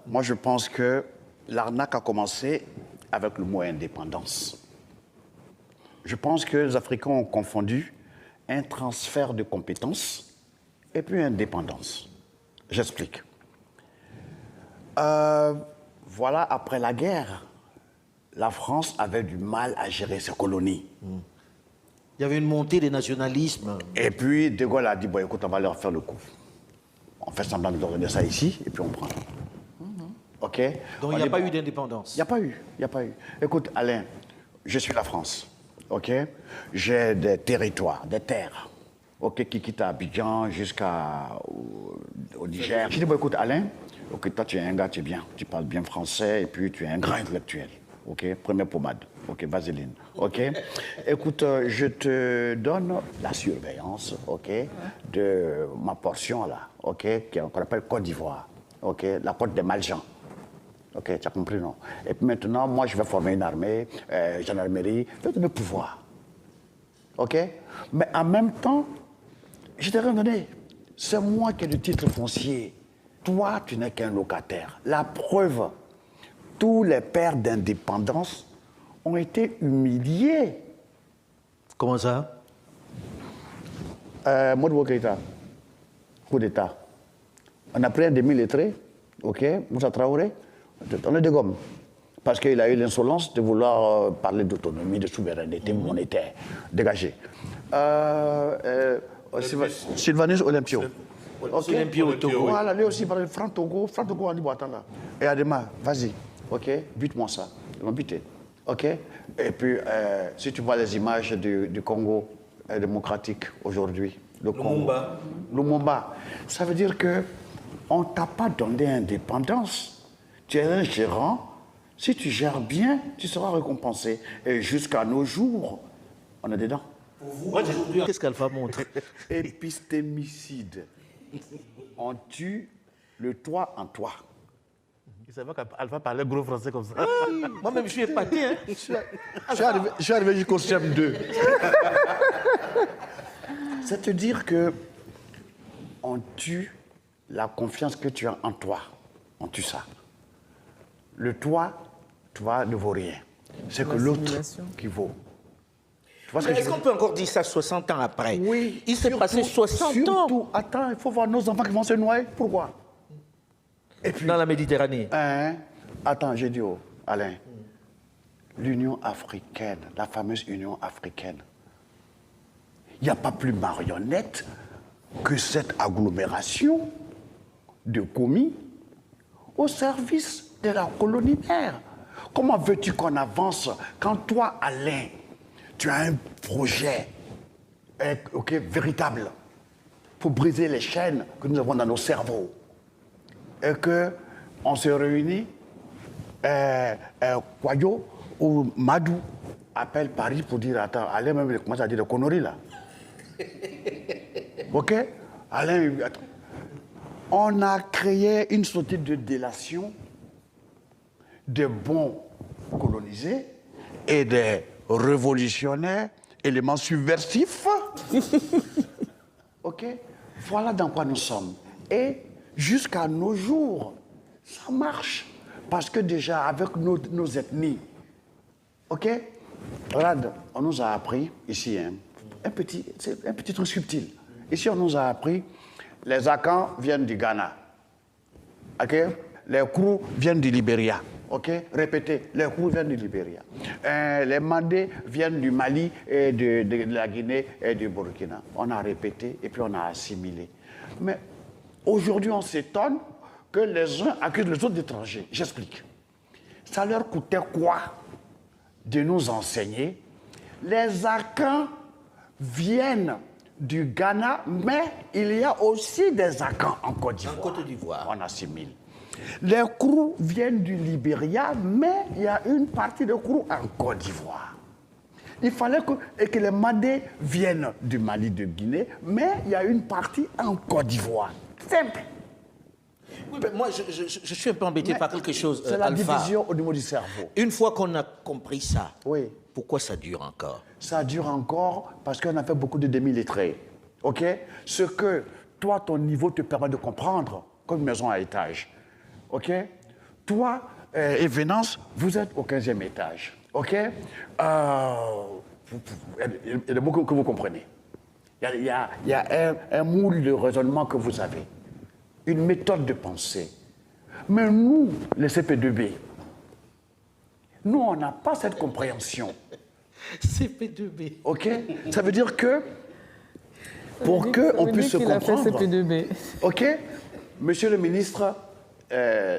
Moi, je pense que l'arnaque a commencé avec le mot indépendance. Je pense que les Africains ont confondu un transfert de compétences et puis indépendance. J'explique. Voilà, après la guerre, la France avait du mal à gérer ses colonies. Il y avait une montée des nationalismes. Et puis, De Gaulle a dit, bon, écoute, on va leur faire le coup. On fait semblant de donner ça ici, et puis on prend. OK? Donc il n'y a pas eu d'indépendance. Il n'y a pas eu. Écoute, Alain, je suis la France. OK? J'ai des territoires, des terres. OK, qui quittent Abidjan jusqu'au Niger. Je dis, bon, écoute, Alain, OK, toi, tu es un gars, tu es bien. Tu parles bien français, et puis tu es un grand intellectuel. OK? Première pommade. OK, vaseline. OK? Écoute, je te donne la surveillance, OK, de ma portion, là, OK, qu'on appelle Côte d'Ivoire. OK? La côte des Malgens. OK, tu as compris, non? Et puis maintenant, moi, je vais former une armée, gendarmerie, je vais donner pouvoir. OK? Mais en même temps, je t'ai rien donné. C'est moi qui ai le titre foncier. Toi, tu n'es qu'un locataire. La preuve, tous les pères d'indépendance ont été humiliés. Comment ça? Modibo Keïta, coup d'État. On a pris un demi-lettré, OK, Moussa Traoré, on est des gommes. Parce qu'il a eu l'insolence de vouloir parler d'autonomie, de souveraineté monétaire. Dégagé. Sylvanus Olympio. Okay. Olympio au Togo. Voilà, lui aussi, par Franc Togo, on dit, bon, attends là. Et Adema, vas-y, OK, bute-moi ça. Ils m'ont buté. OK? Et puis, si tu vois les images du Congo démocratique aujourd'hui, Lumumba. Lumumba, ça veut dire que on ne t'a pas donné indépendance. Tu es un gérant. Si tu gères bien, tu seras récompensé. Et jusqu'à nos jours, on est dedans. Qu'est-ce qu'Alpha montre? Épistémicide. On tue le toi en toi. Il savait qu'Alpha parlait gros français comme ça. Moi-même, je suis épaté. Hein. Je suis arrivé jusqu'au CM2. C'est te dire que on tue la confiance que tu as en toi. On tue ça. Le toi, ne vaut rien. C'est que l'autre qui vaut. Est-ce qu'on peut encore dire ça 60 ans après? Oui. Il s'est passé 60 ans. Surtout, attends, il faut voir nos enfants qui vont se noyer. Pourquoi? Et puis, dans la Méditerranée. Attends, j'ai dit, Alain, l'Union africaine, la fameuse Union africaine, il n'y a pas plus marionnette que cette agglomération de commis au service de la colonie mère. Comment veux-tu qu'on avance quand toi, Alain, tu as un projet véritable pour briser les chaînes que nous avons dans nos cerveaux et qu'on se réunit, Kwayo ou Madou appelle Paris pour dire, attends, Alain même commence à dire des conneries là. OK? Alain, attends. On a créé une sorte de délation de bons colonisés et des révolutionnaires, éléments subversifs. OK? Voilà dans quoi nous sommes. Et jusqu'à nos jours, ça marche. Parce que déjà, avec nos ethnies, OK? Regarde, on nous a appris ici, un petit truc subtil. Ici, on nous a appris, les Akans viennent du Ghana. OK? Les Krou viennent du Libéria. OK? Répétez, les Krou viennent du Libéria. Les Mandés viennent du Mali et de la Guinée et du Burkina. On a répété et puis on a assimilé. Mais aujourd'hui, on s'étonne que les uns accusent les autres d'étrangers. J'explique. Ça leur coûtait quoi de nous enseigner? Les Akans viennent du Ghana, mais il y a aussi des Akans en Côte d'Ivoire. En Côte d'Ivoire. On assimile. Les Krou viennent du Libéria, mais il y a une partie de Krou en Côte d'Ivoire. Il fallait que les Mandés viennent du Mali, de Guinée, mais il y a une partie en Côte d'Ivoire. Simple. Oui, mais moi, je suis un peu embêté par quelque chose, C'est la Alpha. division au niveau du cerveau. Une fois qu'on a compris ça, oui. Pourquoi ça dure encore? Ça dure encore parce qu'on a fait beaucoup de demi-lettrés. OK? Ce que toi, ton niveau te permet de comprendre, comme une maison à étage. OK? Toi et Venance, vous êtes au 15e étage. OK? Il y a des mots que vous comprenez. Il y a un moule de raisonnement que vous avez. Une méthode de pensée. Mais nous, les CP2B, nous, on n'a pas cette compréhension. CP2B. OK? Ça veut dire que, pour qu'on puisse se comprendre... CP2B. OK? Monsieur le ministre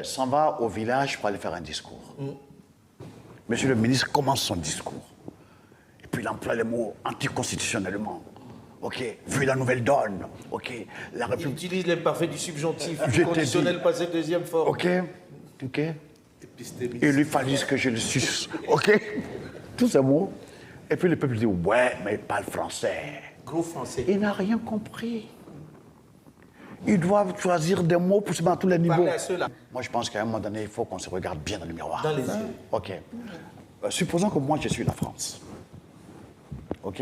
s'en va au village pour aller faire un discours. Monsieur le ministre commence son discours. Et puis il emploie les mots anticonstitutionnellement. OK? Vu la nouvelle donne. OK? La Il République... utilise l'imparfait du subjonctif, Je du t'ai conditionnel dit. passé deuxième forme. OK? OK? Il lui fallait que je le suce. OK? Tous ces mots. Et puis le peuple dit, ouais, mais il parle français. Gros français. Il n'a rien compris. Ils doivent choisir des mots pour se mettre à tous les niveaux. Parlez à ceux-là. Moi, je pense qu'à un moment donné, il faut qu'on se regarde bien dans le miroir. Dans les yeux. OK. Supposons que moi, je suis la France. OK?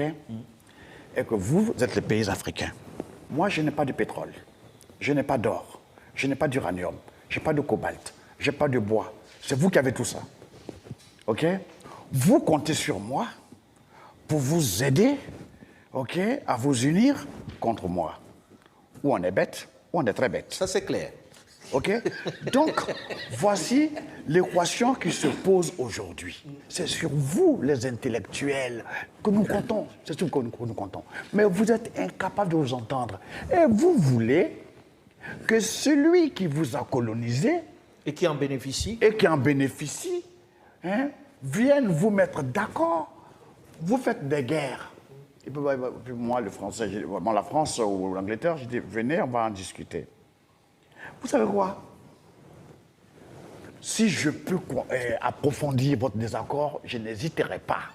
Et que vous êtes les pays africains. Moi, je n'ai pas de pétrole. Je n'ai pas d'or. Je n'ai pas d'uranium. Je n'ai pas de cobalt. Je n'ai pas de bois. C'est vous qui avez tout ça. OK? Vous comptez sur moi pour vous aider, OK, à vous unir contre moi. Ou on est bête, ou on est très bête. Ça, c'est clair. OK? Donc, voici l'équation qui se pose aujourd'hui. C'est sur vous, les intellectuels, que nous comptons. C'est sur vous que nous comptons. Mais vous êtes incapables de vous entendre. Et vous voulez que celui qui vous a colonisé Et qui en bénéficie? et qui en bénéficie, hein, vienne vous mettre d'accord. Vous faites des guerres. Et puis moi, le français, la France ou l'Angleterre, j'ai dit, venez, on va en discuter. Vous savez quoi? Si je peux approfondir votre désaccord, je n'hésiterai pas.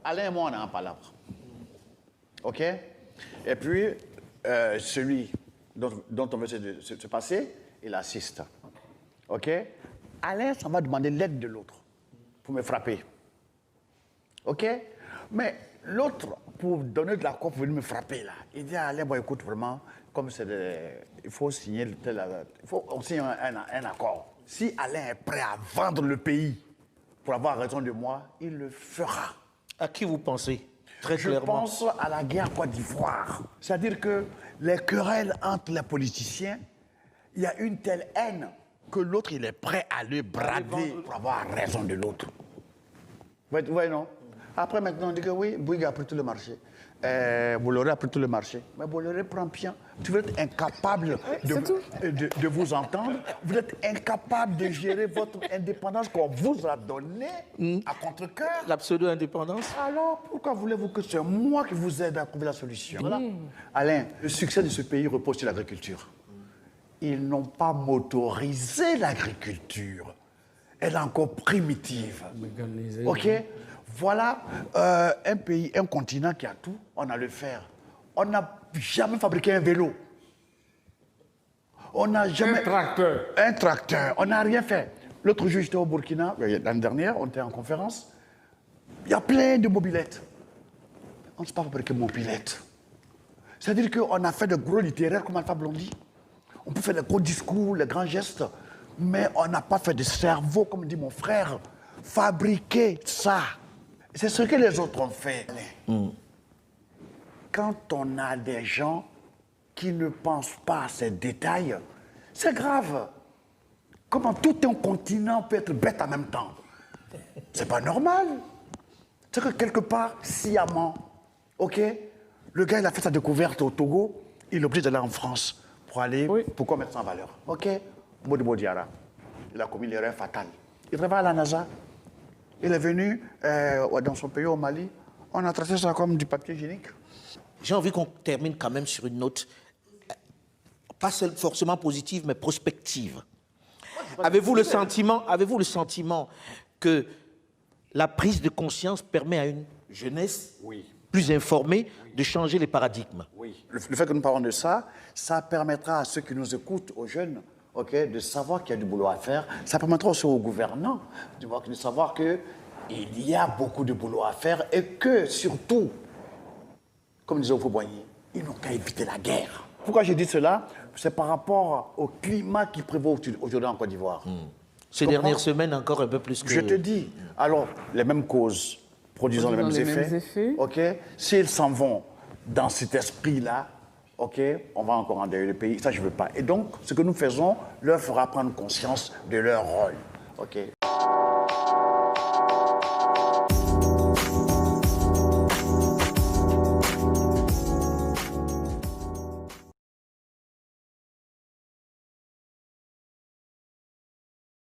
Alain et moi, on a un palabre. OK? Et puis, celui dont on veut se passer, il assiste. OK? Alain, ça va demander l'aide de l'autre pour me frapper. OK? Mais l'autre, pour donner de l'accord pour venir me frapper, là, il dit à Alain, bon, écoute, vraiment, comme c'est il faut signer on signe un accord. Si Alain est prêt à vendre le pays pour avoir raison de moi, il le fera. À qui vous pensez? Très Je clairement. pense à la guerre Côte d'Ivoire. C'est-à-dire que les querelles entre les politiciens, il y a une telle haine que l'autre, il est prêt à le brader pour avoir raison de l'autre. Vous voyez, non? Après, maintenant, on dit que oui, Bouygues a pris tout le marché. Bolloré a pris tout le marché. Mais Bolloré prend bien. Tu êtes incapable de vous entendre. Vous êtes incapable de gérer votre indépendance qu'on vous a donnée à contre-cœur. La pseudo-indépendance? Alors, pourquoi voulez-vous que c'est moi qui vous aide à trouver la solution? Voilà. Alain, le succès de ce pays repose sur l'agriculture. Ils n'ont pas motorisé l'agriculture. Elle est encore primitive. OK? Voilà un pays, un continent qui a tout, on a le fer. On n'a jamais fabriqué un vélo. On n'a jamais... Un tracteur. On n'a rien fait. L'autre jour, j'étais au Burkina, l'année dernière, on était en conférence. Il y a plein de mobilettes. On ne sait pas fabriquer de mobilettes. C'est-à-dire qu'on a fait de gros littéraires comme Alpha Blondy. On peut faire des gros discours, les grands gestes, mais on n'a pas fait de cerveau, comme dit mon frère. Fabriquer ça. C'est ce que les autres ont fait. Quand on a des gens qui ne pensent pas à ces détails, c'est grave. Comment tout un continent peut être bête en même temps? C'est pas normal. C'est que quelque part, sciemment, OK, le gars, il a fait sa découverte au Togo, il est obligé d'aller en France pour aller, pourquoi mettre ça en valeur? OK, Modibo Diarra, il a commis l'erreur fatale. Il travaille à la NASA. Il est venu dans son pays, au Mali. On a traité ça comme du papier hygiénique. J'ai envie qu'on termine quand même sur une note, pas forcément positive, mais prospective. Avez-vous le sentiment que la prise de conscience permet à une jeunesse plus informée de changer les paradigmes? Oui. Le fait que nous parlons de ça, ça permettra à ceux qui nous écoutent, aux jeunes, OK, de savoir qu'il y a du boulot à faire. Ça permettra aussi aux gouvernants de savoir qu'il y a beaucoup de boulot à faire et que, surtout, comme disait Oufo-Boigny, ils n'ont qu'à éviter la guerre. Pourquoi je dis cela? c'est par rapport au climat qui prévaut aujourd'hui en Côte d'Ivoire. Ces dernières semaines, encore un peu plus que... Je te dis, alors, les mêmes causes produisant les mêmes effets. OK? S'ils s'en vont dans cet esprit-là, OK, on va encore endeuiller le pays. Ça, je ne veux pas. Et donc, ce que nous faisons leur fera prendre conscience de leur rôle. OK?